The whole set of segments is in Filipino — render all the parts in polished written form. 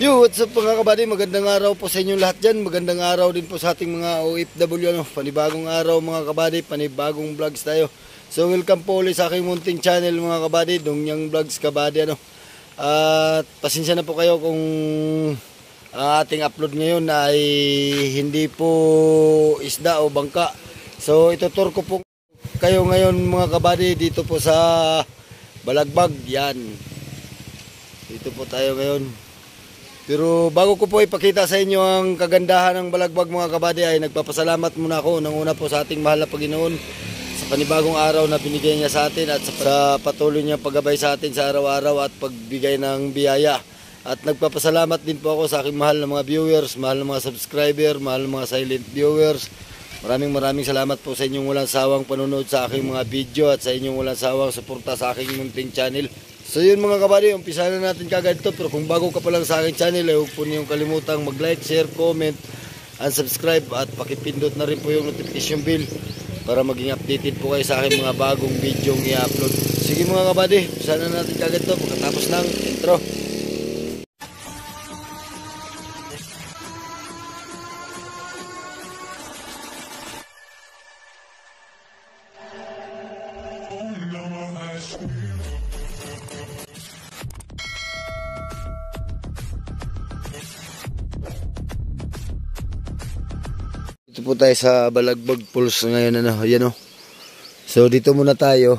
Yo, what's up mga kabady? Magandang araw po sa inyong lahat dyan. Magandang araw din po sa ating mga OFW. Panibagong araw mga kabady, panibagong vlogs tayo. So welcome po ulit sa aking munting channel mga kabady, Dongyang Vlogs Kabady. At pasensya na po kayo kung ang ating upload ngayon ay hindi po isda o bangka. So itutur ko po kayo ngayon mga kabady dito po sa Balagbag. Yan, dito po tayo ngayon. Pero bago ko po ipakita sa inyo ang kagandahan ng Balagbag mga kabady, ay nagpapasalamat muna ako unang-una po sa ating mahal na Panginoon sa panibagong araw na binigay niya sa atin at sa patuloy niya paggabay sa atin sa araw-araw at pagbigay ng biyaya. At nagpapasalamat din po ako sa aking mahal na mga viewers, mahal na mga subscriber, mahal na mga silent viewers. Maraming salamat po sa inyong walang sawang panonood sa aking mga video at sa inyong walang sawang suporta sa aking munting channel. So yun mga kabady, umpisa na natin kagad ito. Pero kung bago ka pa lang sa aking channel, ay huwag po niyong kalimutang mag-like, share, comment, and subscribe. At pakipindot na rin po yung notification bell para maging updated po kayo sa aking mga bagong video i-upload. Sige mga kabady, umpisa na natin kagad ito pagkatapos ng intro. Ito po tayo sa Balagbag Falls ngayon, yan o. So dito muna tayo.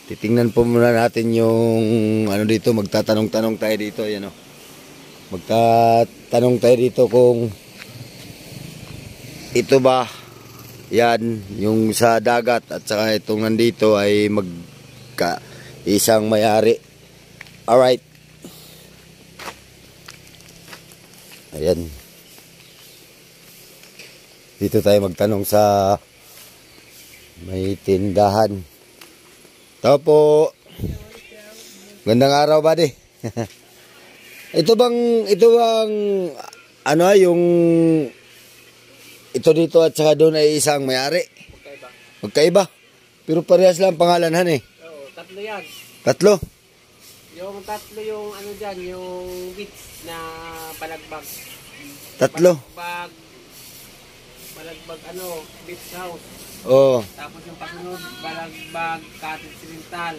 Titingnan po muna natin yung dito, magtatanong-tanong tayo dito, yan o. Magtatanong tayo dito kung ito ba yan yung sa dagat at saka itong nandito ay isang may-ari. Alright. Ayan. Dito tayo magtanong sa may tindahan. Tao po. Gandang araw, buddy. Ito bang yung ito dito at saka doon ay isang may-ari? Magkaiba. Pero parehas lang pangalan han eh. Oo, tatlo yan. Tatlo? Yung tatlo yung dyan, yung beach na Balagbag. Tatlo? Balagbag beach house. Oo. Tapos yung pasunod, Balagbag Cottage Rental.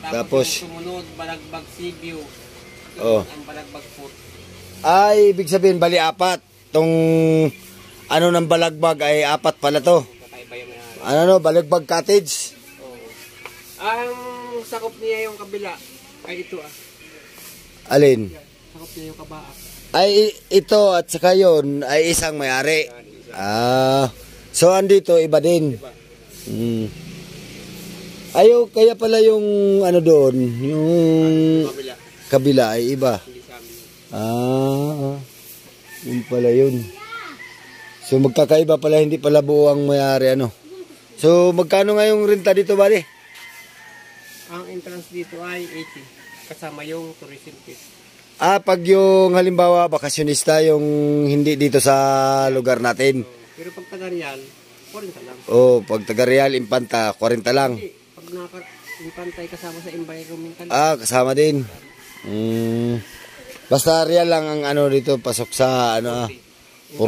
Tapos yung sumunod, Balagbag Sea View. Oo. Ang Balagbag Food. Ay, ibig sabihin, bali apat. Tong ng Balagbag ay apat pala to. Kakaiba yung Balagbag Cottage. Oo. Ang sakop niya yung kabila ay ito Alin? Sakop niya yung kabaak. Ay, ito at saka yun ay isang may-ari. So andito iba din. Ayo, kaya pala yung doon, yung kabila ay iba. Yun pala yun. So magkakaiba pala, hindi pala buo ang may-ari So magkano nga yung renta dito, bali? Ang entrance dito ay 80 kasama yung tourism fees. Pag yung halimbawa bakasyonista yung hindi dito sa lugar natin. Pero pag taga-Real, 40 lang. Pag taga-Real, Impanta, 40 lang. Pag naka-Impantay kasama sa environmental. Kasama din. Basta Real lang ang dito, pasok sa 40.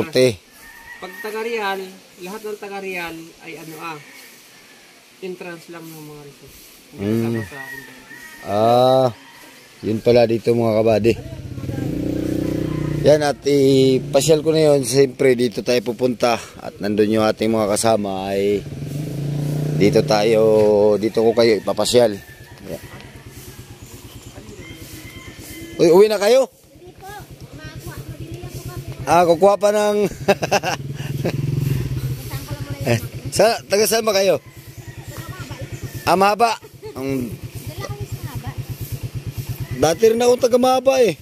Pag taga-Real, lahat ng taga-Real ay entrance lang ng mga resort. Hindi kasama sa environmental. Yun pala dito mga kabady. Yan, at ipasyal ko na yun. Siyempre dito tayo pupunta at nandun yung ating mga kasama ay dito ko kayo ipapasyal. Yan. Uwi na kayo? Hindi po, makuha po Kukuha pa ng taga saan ba kayo? Mahaba. Dati rin ako taga Mahaba eh.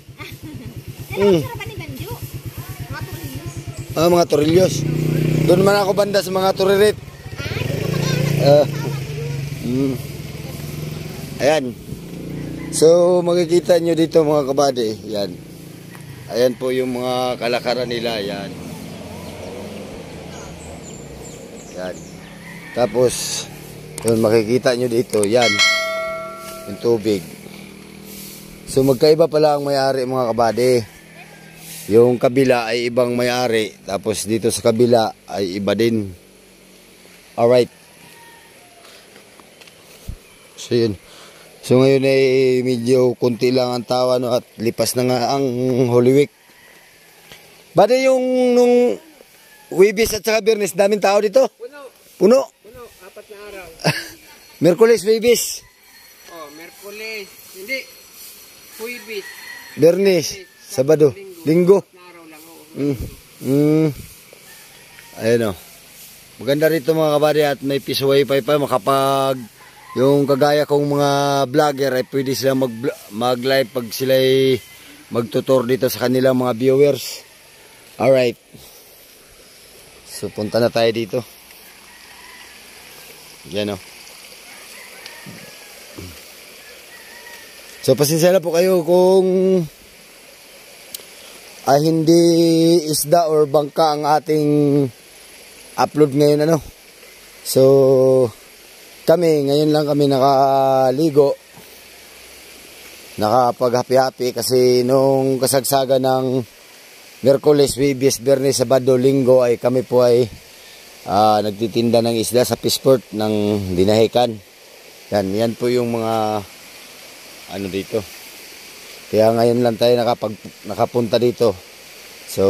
Mga Torilios. Doon man ako banda sa mga Toririt. Ayan. So makikita nyo dito mga kabady. Yan. Ayan po yung mga kalakaran nila. Yan. Yan. Tapos, yun, makikita nyo dito, yan. Yung tubig. So magkaiba pala ang may-ari mga kabady. Yung kabila ay ibang may-ari, tapos dito sa kabila ay iba din. Alright. So yun. So ngayon ay medyo kunti lang ang tawa, no, at lipas na nga ang Holy Week. Bade yung nung Webis at saka Biyernes, daming tao dito? Puno. Puno? Puno. 4 na araw. Merkules, Webis. Oh, Merkules. Hindi. Huibis. Biyernes, Sabado, Linggo. 4 na araw lang. Ayun o. Maganda rito mga kabady at may piso wifi pa. Makapag yung kagaya kong mga vlogger ay pwede sila mag-live pag sila ay magtutor dito sa kanilang mga viewers. Alright. So punta na tayo dito. Yan o. So pasensya na po kayo kung hindi isda or bangka ang ating upload ngayon, ano. So kami ngayon lang kami nakaligo, nakapag-happy-happy kasi nung kasagsaga ng Merkules, Webis, Biyernes, Sabado, Linggo ay kami po ay nagtitinda ng isda sa Fishport ng Dinahican. Yan po yung mga ano dito. Kaya ngayon lang tayo nakapunta dito. So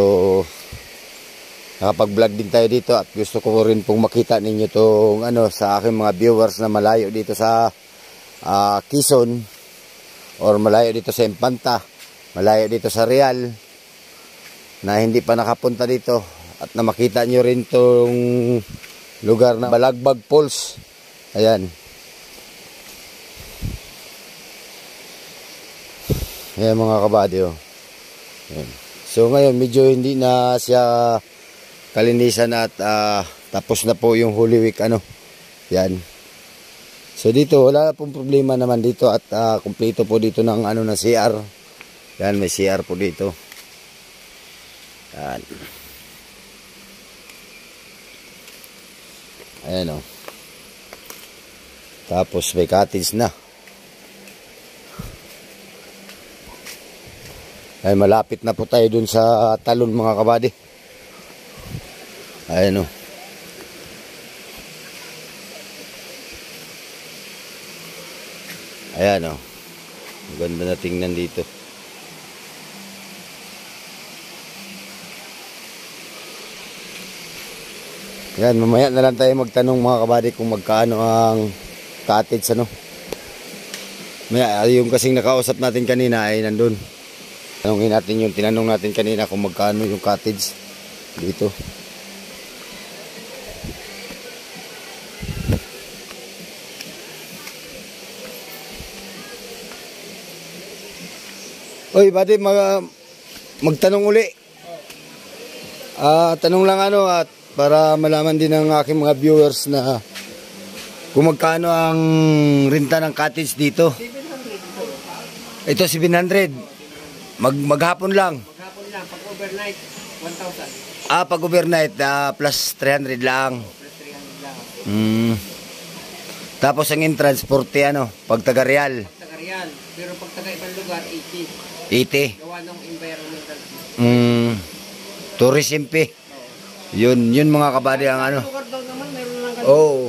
nakapag-vlog din tayo dito at gusto ko rin pong makita ninyo tong ano sa aking mga viewers na malayo dito sa Quezon or malayo dito sa Infanta, malayo dito sa Real na hindi pa nakapunta dito at na makita nyo rin tong lugar na Balagbag Falls. Ayan. Ayan mga kabady, oh. Ayan. So ngayon medyo hindi na siya kalinisan at tapos na po yung Holy Week, ano. Yan. So dito wala pong problema naman dito at kumpleto po dito ng ano na CR. Yan, may CR po dito. Yan. Ayan o. Tapos may cottage na. Ay malapit na po tayo dun sa talon mga kabady. Ayan o. Ayan o. Ganda na tingnan dito. Ayan, mamaya na lang tayo magtanong mga kabady kung magkano ang cottage, ano. Maya, yung kasing nakausap natin kanina ay nandun. Tinanong natin kanina kung magkano yung cottage dito. Oy, buddy, magtanong uli. Tanong lang ano at para malaman din ng aking mga viewers na kung magkano ang renta ng cottage dito. 700. Ito 700. Maghapon lang. Maghapon lang. Pag overnight, 1,000. Pag overnight, plus 300 lang. Plus 300 lang. Tapos ang entrance, 40 ano, pag taga Real. Pag taga Real. Pero pag taga ibang lugar, 80. 80. Gawa ng environmental. Tourism fee. Yun mga kabady ang ano. Lugar daw naman, meron lang ganun. Oo.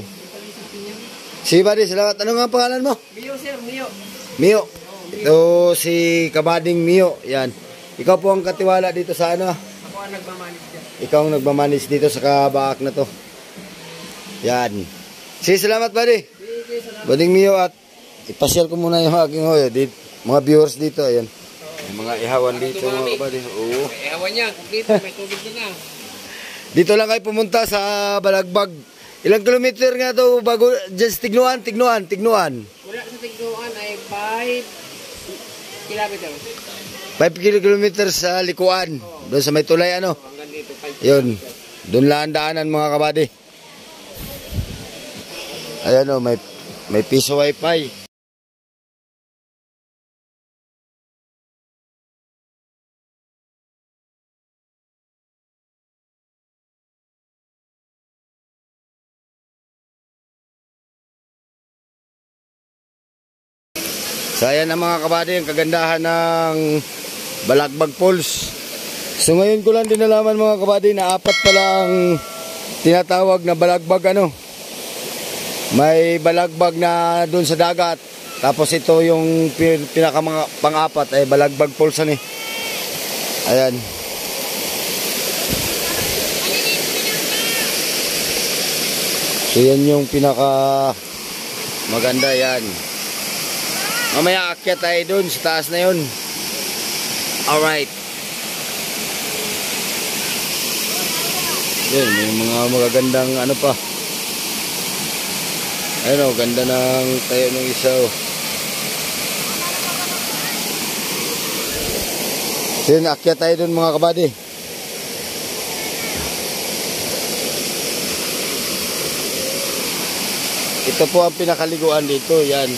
Si buddy, salamat. Ano nga ang pangalan mo? Mio, sir, Mio. Mio. Ito si kabading Mio. Yan. Ikaw po ang katiwala dito sa ano. Ako ang nagmamanis dyan. Ikaw ang nagmamanis dito sa kabaak na to. Yan. Sige, salamat buddy. Sige, salamat. Bading Mio at ipashare ko muna yung aking hoyo. Mga viewers dito. Ayan. May mga ihawan dito mga kabady. Oo. May ewan niya. Dito, may tubig na. Dito lang kayo pumunta sa Balagbag. Ilang kilometer nga to bago dyan sa Tignuan? Wala sa Tignuan ay 5 kilometers. 5 kilometers sa Likuan. Doon sa may tulay ano. Hanggang dito 5 Yun. Doon lang ang daanan mga kabady. Ayan o, may piso wifi. So ayan ang mga kabady, ang kagandahan ng Balagbag Falls. So ngayon ko lang din nalaman mga kabady na 4 pala ang tinatawag na balagbag ano. May balagbag na doon sa dagat. Tapos ito yung pinaka pang-4 ay Balagbag Falls ani. Ayan. So yan yung pinaka maganda yan. Mamaya akyat tayo doon sa taas na yun. Alright. Yan, may mga magagandang ano pa. Ayun o, ganda ng tayo ng isa o. So yun, akyat tayo doon mga kabady. Ito po ang pinakaliguan dito, yan.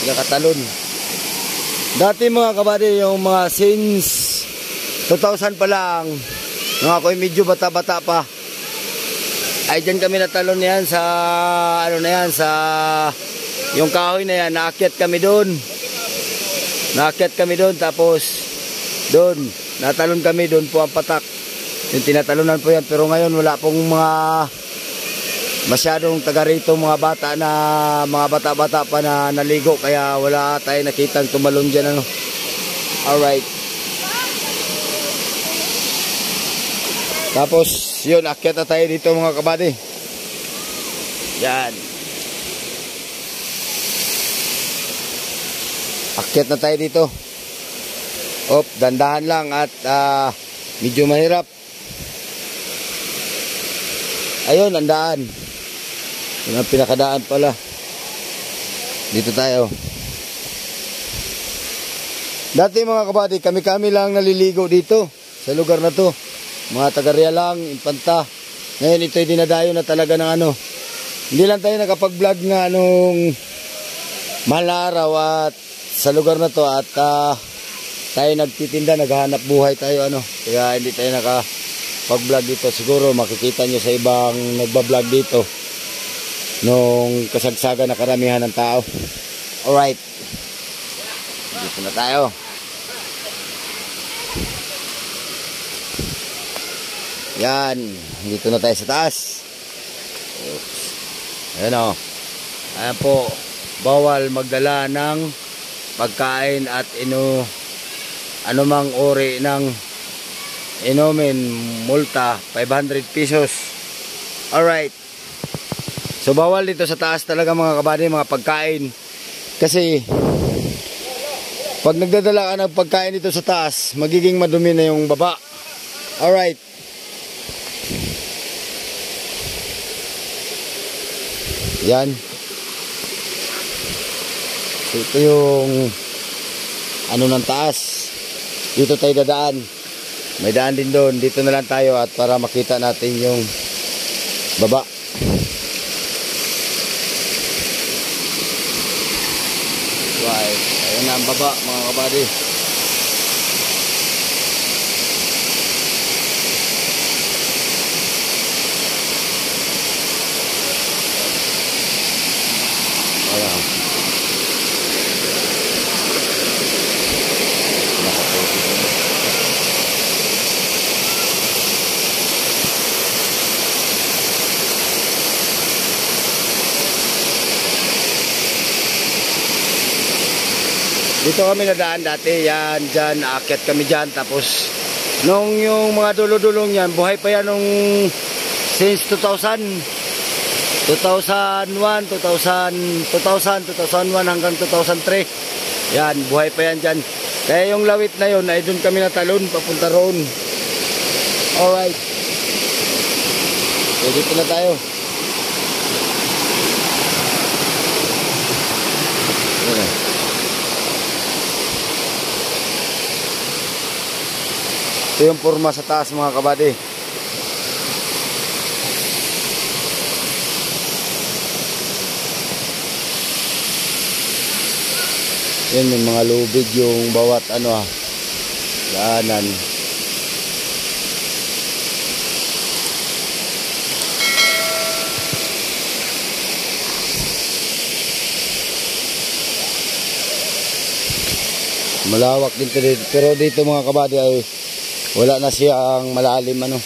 Pinakatalon. Dati mga kabady, yung mga since 2000 pa lang, nung ako'y medyo bata-bata pa, ay dyan kami natalon yan sa, ano na yan, sa, yung kahoy na yan, naakyat kami doon. Naakyat kami doon, tapos, doon, natalon kami, doon po ang patak. Yung tinatalunan po yan, pero ngayon wala pong mga, masyadong taga rito mga bata na mga bata-bata pa na naligo kaya wala tayong nakitang tumalon dyan ano. Alright. Tapos yun, akyat na tayo dito mga kabady. Yan. Akyat na tayo dito. Op, dandahan lang at medyo mahirap. Ayun, ang daan. Yung pinakadaan pala. Dito tayo. Dati mga kabady, kami-kami lang naliligo dito sa lugar na to. Mga taga-Ria lang, Impanta. Ngayon ito'y dinadayo na talaga ng ano. Hindi lang tayo nakapag-vlog nga anong mahal na araw at sa lugar na to at tayo nagtitinda, naghahanap buhay tayo ano. Kaya hindi tayo nakapag-vlog dito. Siguro makikita nyo sa ibang nagba-vlog dito nung kasagsagan na karamihan ng tao. Alright. Dito na tayo. Yan. Dito na tayo sa taas. Oops. Ayan o. Ayan po. Bawal magdala ng pagkain at anumang uri ng inumin. Multa 500 pesos. Alright. So bawal dito sa taas talaga mga kabady, mga pagkain. Kasi pag nagdadala ka ng pagkain dito sa taas, magiging madumi na yung baba. Alright. Yan. So ito yung ano ng taas. Dito tayo dadaan. May daan din doon. Dito na lang tayo at para makita natin yung baba. Right. Ayun na ang baba mga kabady. Ayan. Dito kami nadaan dati, yan, dyan, aakyat kami dyan, tapos, nung yung mga dulo-dulong yan, buhay pa yan nung, since 2000, 2001 hanggang 2003, yan, buhay pa yan dyan. Kaya yung lawit na yun, ay dun kami natalon, papunta roon. Alright. So, dito na tayo. Yan. Ito yung forma sa taas mga kabady. Yan yung mga lubid yung bawat ano daanan. Malawak din to dito. Pero dito mga kabady ay wala na siyang malalim ano.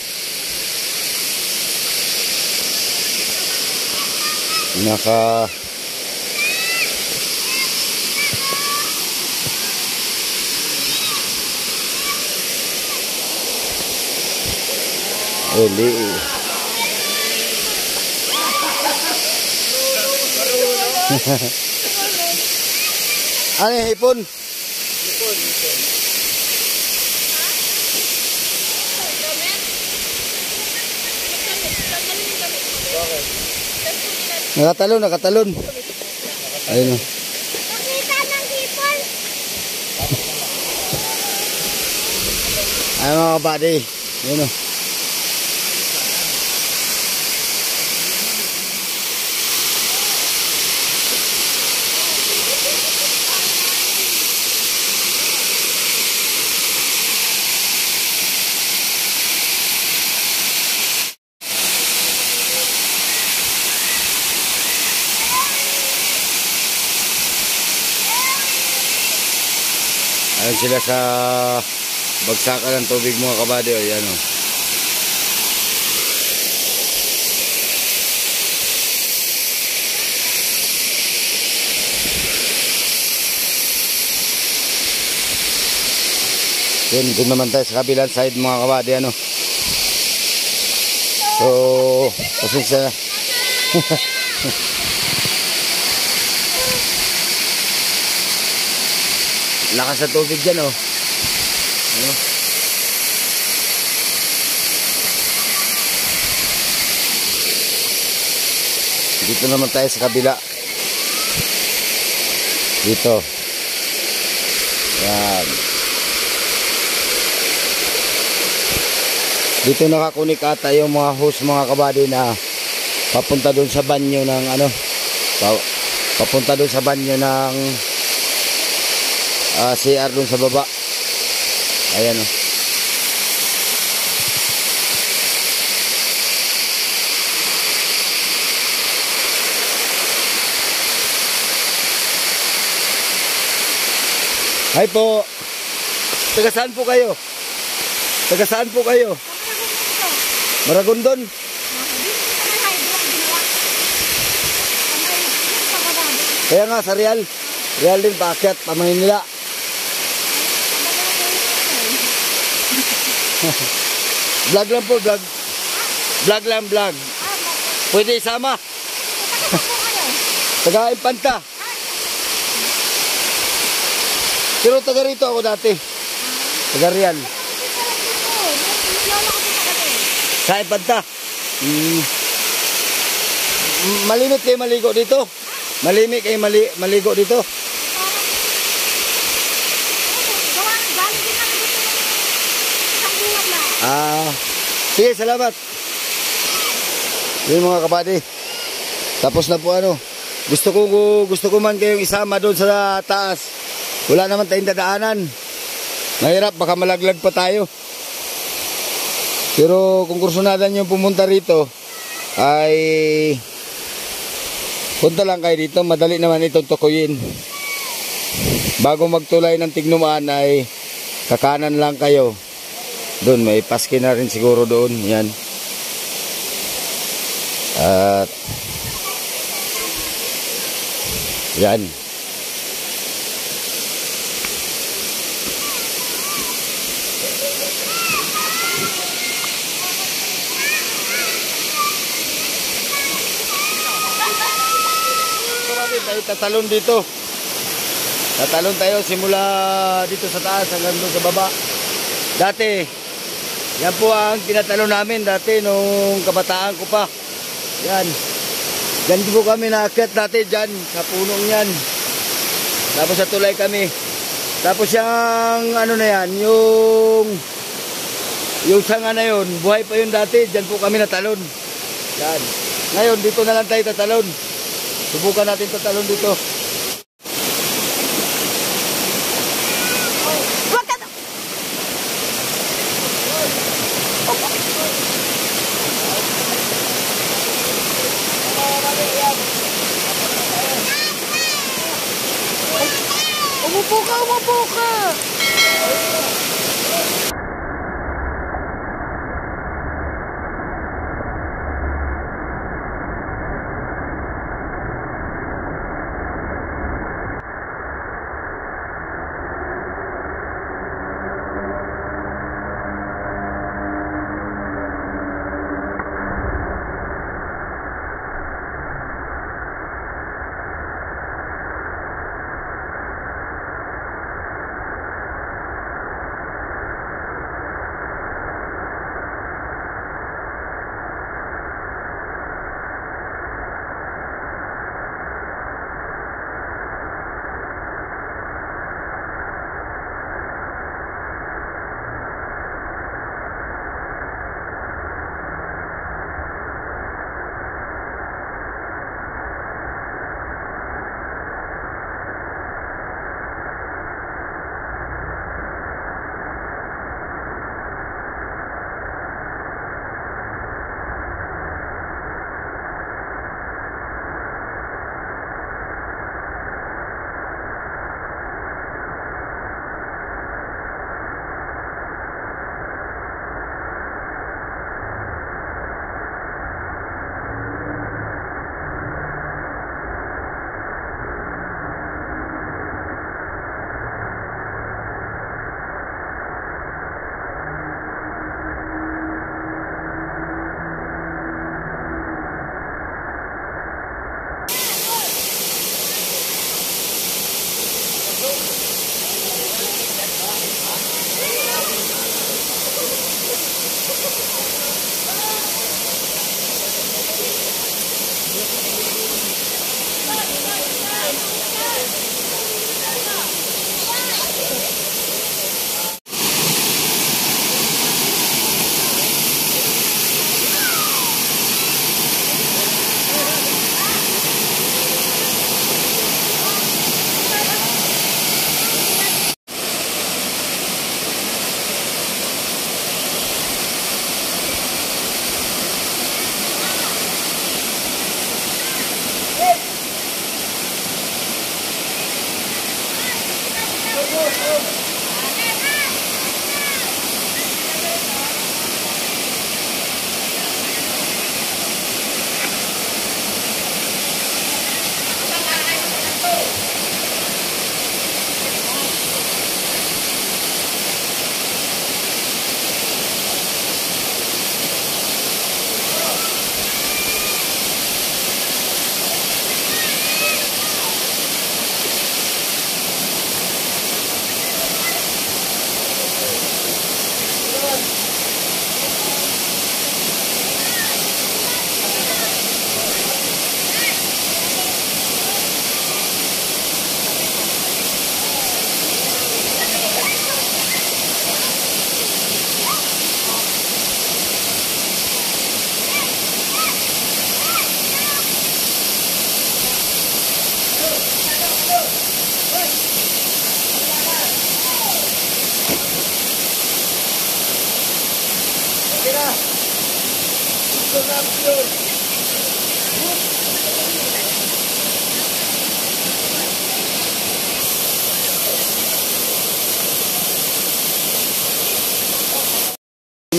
Uli. Ano yung hipon? Hipon. Nakatalon. Ayun o. Nakita ng hipon. Ayun mga kabady. Ayun o. Ayun sila sa bagsakan ng tubig mga kabady. Ayan o. Yun, doon naman tayo sa kabilang side mga kabady. Ano. So, pasensya na. Lakas sa tubig dyan oh. Ano? Dito naman tayo sa kabila. Dito. Yan. Dito nakakunik ata yung mga hose mga kabady na papunta doon sa banyo ng ano. Papunta doon sa banyo ng CR dun sa baba. Ayan o. Hi po. Taga saan po kayo? Taga saan po kayo? Maragondon. Kaya nga sa Real. Real din paakyat pa Maynila. Vlog lang po, vlog. Vlog lang, vlog. Pwede isama. Taga Impanta. Pero taga rito ako dati. Taga Real. Sa Impanta. Malimit kayo maligo dito. Malimit kayo maligo dito. Sige, salamat. Yun mga kabady. Tapos na po ano. Gusto ko man kayong isama doon sa taas. Wala naman tayong dadaanan. Mahirap, baka malaglag pa tayo. Pero kung kursunadan yung pumunta rito, ay punta lang kayo dito. Madali naman itong tukuyin. Bago magtulay ng Tignumaan ay kakanan lang kayo. Doon may paski na rin siguro doon. Yan. At yan. Tayo tatalon dito. Tatalon tayo simula dito sa taas hanggang doon sa baba. Dati, yan po ang tinatalon namin dati nung kabataan ko pa. Yan. Diyan po kami naakyat dati dyan sa punong yan. Tapos sa tulay kami. Tapos yung ano na yan, yung sanga na yun, buhay pa yun dati. Dyan po kami natalon. Yan. Ngayon, dito na lang tayo tatalon. Subukan natin tatalon dito. Upo ka.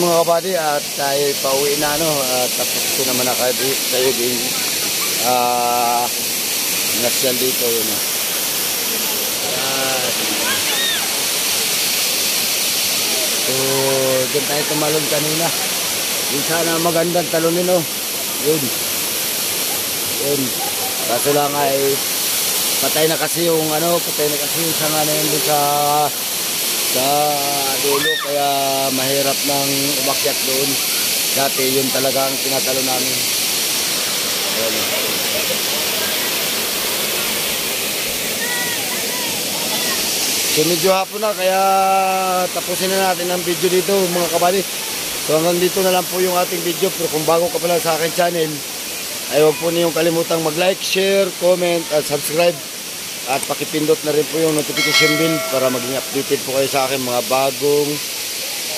Mga kabady, at tayo pauwi na tapos ko naman na kayo din nasyal dito yun. So dyan tayo tumalon kanina, yun sana magandang talunin yun kaso lang ay patay na kasi yung sanga na yun dun sa dulo, kaya mahirap nang umakyat doon. Dati yun talagang tinatalo namin. So medyo hapon na, kaya tapusin na natin ang video dito mga kabady. So hanggang dito na lang po yung ating video, pero kung bago ka pala sa akin channel ay huwag po niyong kalimutang mag-like, share, comment at subscribe. At pakipindot na rin po yung notification bell para maging updated po kayo sa akin mga bagong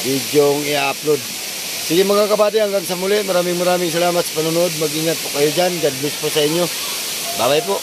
videong i-upload. Sige mga kabady, hanggang sa muli. Maraming salamat sa panonood. Mag-ingat po kayo dyan. God bless po sa inyo. Bye bye po.